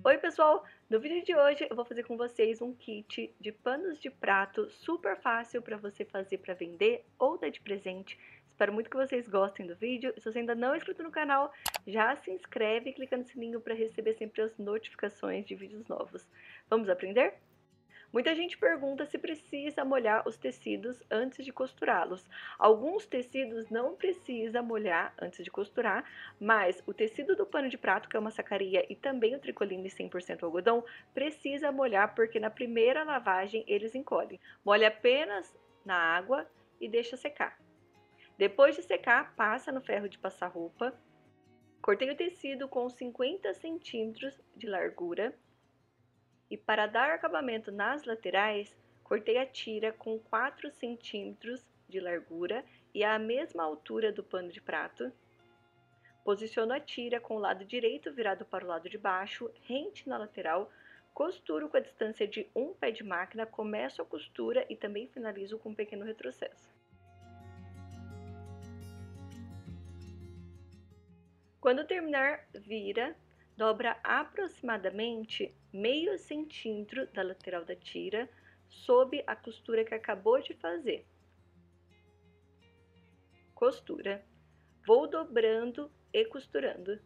Oi pessoal, no vídeo de hoje eu vou fazer com vocês um kit de panos de prato super fácil para você fazer para vender ou dar de presente. Espero muito que vocês gostem do vídeo. Se você ainda não é inscrito no canal, já se inscreve e clica no sininho para receber sempre as notificações de vídeos novos. Vamos aprender? Muita gente pergunta se precisa molhar os tecidos antes de costurá-los. Alguns tecidos não precisa molhar antes de costurar, mas o tecido do pano de prato, que é uma sacaria, e também o tricoline 100% algodão, precisa molhar porque na primeira lavagem eles encolhem. Molha apenas na água e deixa secar. Depois de secar, passa no ferro de passar roupa. Cortei o tecido com 50 centímetros de largura. E para dar acabamento nas laterais, cortei a tira com 4 centímetros de largura e à mesma altura do pano de prato. Posiciono a tira com o lado direito virado para o lado de baixo, rente na lateral, costuro com a distância de um pé de máquina, começo a costura e também finalizo com um pequeno retrocesso. Quando terminar, vira, dobra aproximadamente meio centímetro da lateral da tira sob a costura que acabou de fazer. Costura. Vou dobrando e costurando.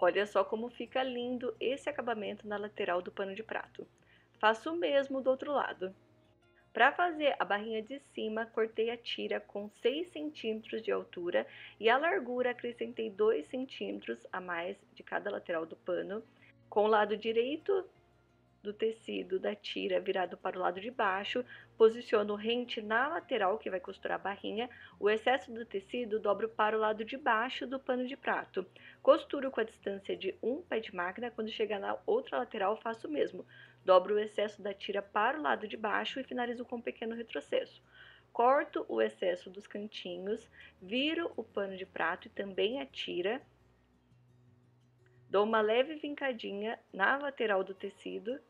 Olha só como fica lindo esse acabamento na lateral do pano de prato. Faço o mesmo do outro lado. Para fazer a barrinha de cima, cortei a tira com 6 centímetros de altura e a largura acrescentei 2 centímetros a mais de cada lateral do pano. Com o lado direito do tecido da tira virado para o lado de baixo, posiciono rente na lateral que vai costurar a barrinha, o excesso do tecido dobro para o lado de baixo do pano de prato. Costuro com a distância de um pé de máquina, quando chegar na outra lateral faço o mesmo. Dobro o excesso da tira para o lado de baixo e finalizo com um pequeno retrocesso. Corto o excesso dos cantinhos, viro o pano de prato e também a tira. Dou uma leve vincadinha na lateral do tecido.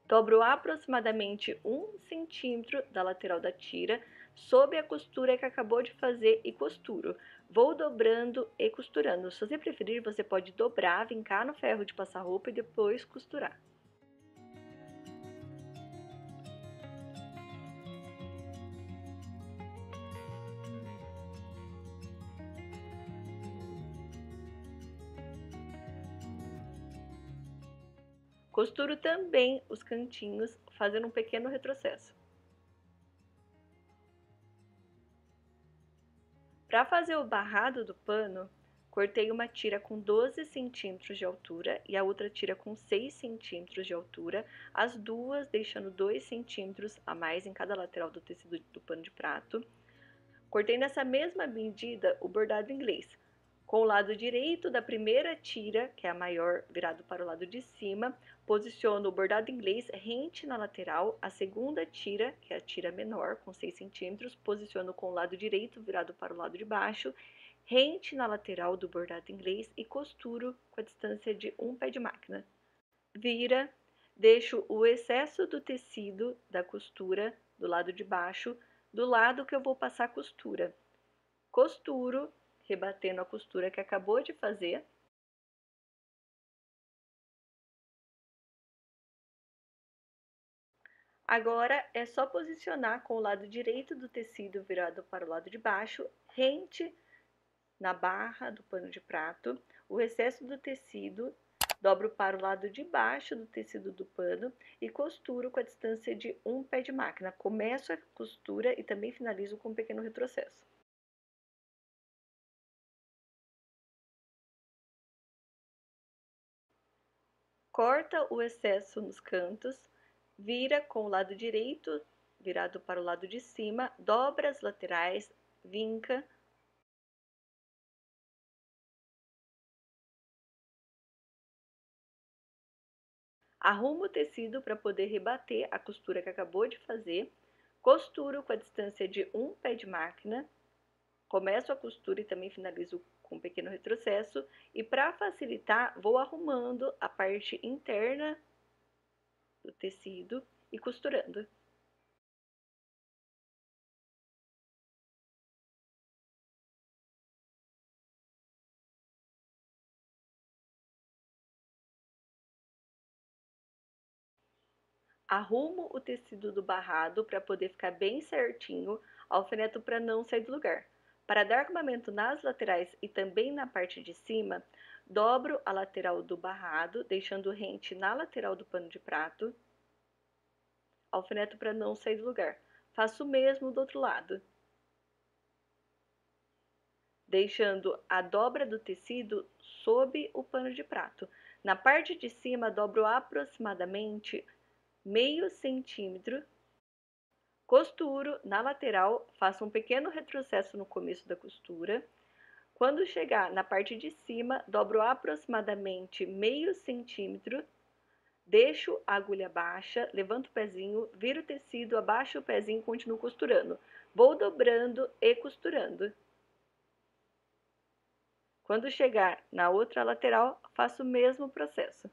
Dobro aproximadamente 1 centímetro da lateral da tira sob a costura que acabou de fazer e costuro. Vou dobrando e costurando. Se você preferir, você pode dobrar, vincar no ferro de passar roupa e depois costurar. Costuro também os cantinhos, fazendo um pequeno retrocesso. Para fazer o barrado do pano, cortei uma tira com 12 centímetros de altura e a outra tira com 6 centímetros de altura, as duas deixando 2 centímetros a mais em cada lateral do tecido do pano de prato. Cortei nessa mesma medida o bordado inglês, com o lado direito da primeira tira, que é a maior, virado para o lado de cima, posiciono o bordado inglês rente na lateral, a segunda tira, que é a tira menor, com 6 centímetros, posiciono com o lado direito virado para o lado de baixo, rente na lateral do bordado inglês e costuro com a distância de um pé de máquina. Vira, deixo o excesso do tecido da costura do lado de baixo, do lado que eu vou passar a costura. Costuro, rebatendo a costura que acabou de fazer. Agora é só posicionar com o lado direito do tecido virado para o lado de baixo, rente na barra do pano de prato, o excesso do tecido, dobro para o lado de baixo do tecido do pano e costuro com a distância de um pé de máquina. Começo a costura e também finalizo com um pequeno retrocesso. Corta o excesso nos cantos, vira com o lado direito virado para o lado de cima, dobra as laterais, vinca. Arruma o tecido para poder rebater a costura que acabou de fazer. Costuro com a distância de um pé de máquina. Começo a costura e também finalizo com um pequeno retrocesso. E para facilitar, vou arrumando a parte interna do tecido e costurando. Arrumo o tecido do barrado para poder ficar bem certinho, alfineto para não sair do lugar. Para dar acabamento nas laterais e também na parte de cima, dobro a lateral do barrado, deixando rente na lateral do pano de prato, alfineto para não sair do lugar. Faço o mesmo do outro lado, deixando a dobra do tecido sob o pano de prato. Na parte de cima, dobro aproximadamente meio centímetro. Costuro na lateral, faço um pequeno retrocesso no começo da costura. Quando chegar na parte de cima, dobro aproximadamente meio centímetro, deixo a agulha baixa, levanto o pezinho, viro o tecido, abaixo o pezinho e continuo costurando. Vou dobrando e costurando. Quando chegar na outra lateral, faço o mesmo processo.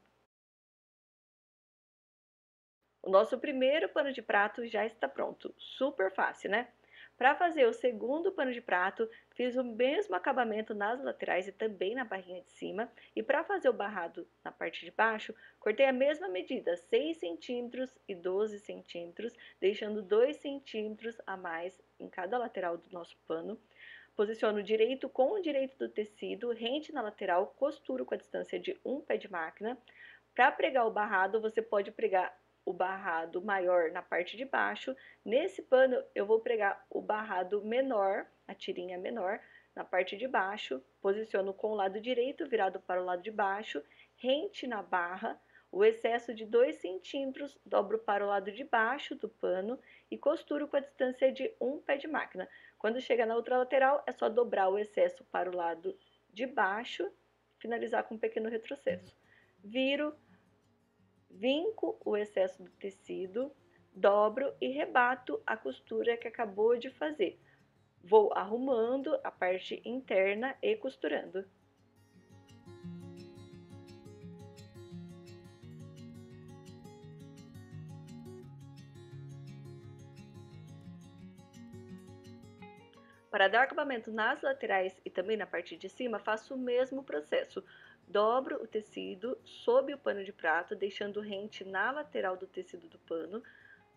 O nosso primeiro pano de prato já está pronto, super fácil, né? Para fazer o segundo pano de prato, fiz o mesmo acabamento nas laterais e também na barrinha de cima. E para fazer o barrado na parte de baixo, cortei a mesma medida, 6 centímetros e 12 centímetros, deixando 2 centímetros a mais em cada lateral do nosso pano. Posiciono o direito com o direito do tecido, rente na lateral, costuro com a distância de um pé de máquina. Para pregar o barrado, você pode pregar o barrado maior na parte de baixo. Nesse pano, eu vou pregar o barrado menor, a tirinha menor, na parte de baixo. Posiciono com o lado direito virado para o lado de baixo, rente na barra. O excesso de 2 centímetros, dobro para o lado de baixo do pano e costuro com a distância de um pé de máquina. Quando chegar na outra lateral, é só dobrar o excesso para o lado de baixo, finalizar com um pequeno retrocesso. Viro, vinco o excesso do tecido, dobro e rebato a costura que acabou de fazer. Vou arrumando a parte interna e costurando. Para dar acabamento nas laterais e também na parte de cima, faço o mesmo processo. Dobro o tecido sob o pano de prato, deixando rente na lateral do tecido do pano,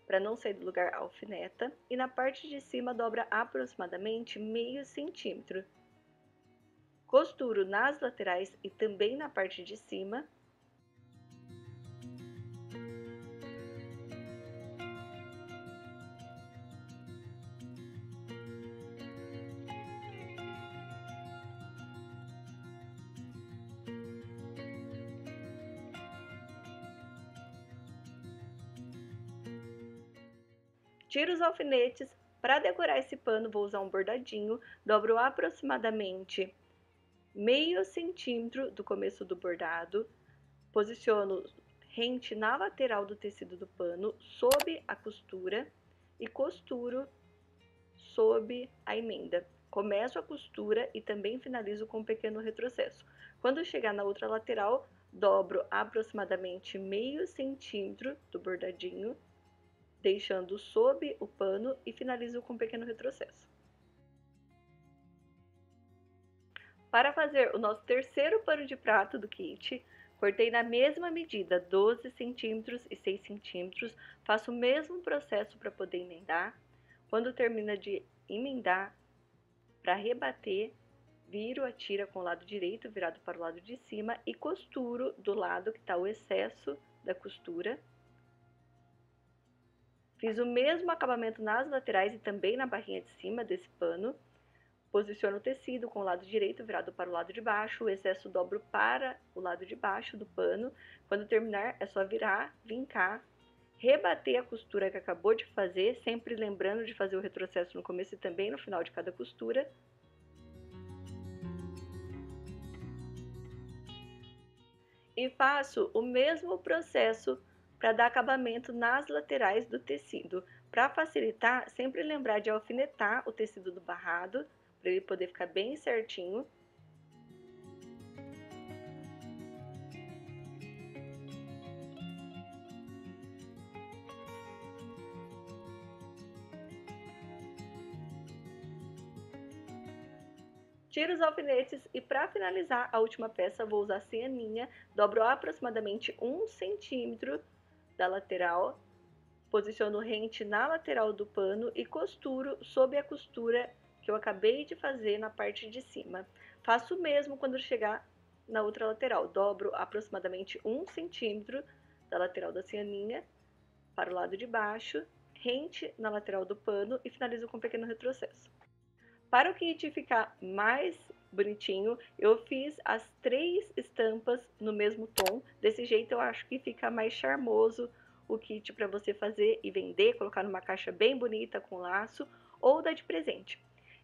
para não sair do lugar a alfineta, e na parte de cima dobra aproximadamente meio centímetro. Costuro nas laterais e também na parte de cima. Tiro os alfinetes. Para decorar esse pano, vou usar um bordadinho. Dobro aproximadamente meio centímetro do começo do bordado. Posiciono rente na lateral do tecido do pano, sob a costura e costuro sob a emenda. Começo a costura e também finalizo com um pequeno retrocesso. Quando chegar na outra lateral, dobro aproximadamente meio centímetro do bordadinho, deixando sob o pano e finalizo com um pequeno retrocesso. Para fazer o nosso terceiro pano de prato do kit, cortei na mesma medida, 12 centímetros e 6 centímetros, faço o mesmo processo para poder emendar. Quando termina de emendar, para rebater, viro a tira com o lado direito virado para o lado de cima e costuro do lado que está o excesso da costura. Fiz o mesmo acabamento nas laterais e também na barrinha de cima desse pano. Posiciono o tecido com o lado direito virado para o lado de baixo, o excesso dobro para o lado de baixo do pano. Quando terminar, é só virar, vincar, rebater a costura que acabou de fazer, sempre lembrando de fazer o retrocesso no começo e também no final de cada costura. E faço o mesmo processo para dar acabamento nas laterais do tecido. Para facilitar, sempre lembrar de alfinetar o tecido do barrado, para ele poder ficar bem certinho. Tiro os alfinetes e para finalizar a última peça vou usar a cianinha, dobro aproximadamente 1 centímetro da lateral, posiciono o rente na lateral do pano e costuro sob a costura que eu acabei de fazer na parte de cima. Faço o mesmo quando chegar na outra lateral, dobro aproximadamente 1 centímetro da lateral da cianinha para o lado de baixo, rente na lateral do pano e finalizo com um pequeno retrocesso. Para o kit ficar mais bonitinho, eu fiz as 3 estampas no mesmo tom. Desse jeito eu acho que fica mais charmoso o kit para você fazer e vender, colocar numa caixa bem bonita com laço ou dar de presente.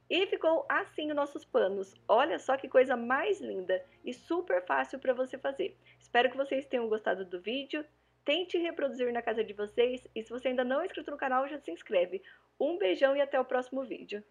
E ficou assim os nossos panos. Olha só que coisa mais linda e super fácil para você fazer. Espero que vocês tenham gostado do vídeo. Tente reproduzir na casa de vocês e se você ainda não é inscrito no canal, já se inscreve. Um beijão e até o próximo vídeo.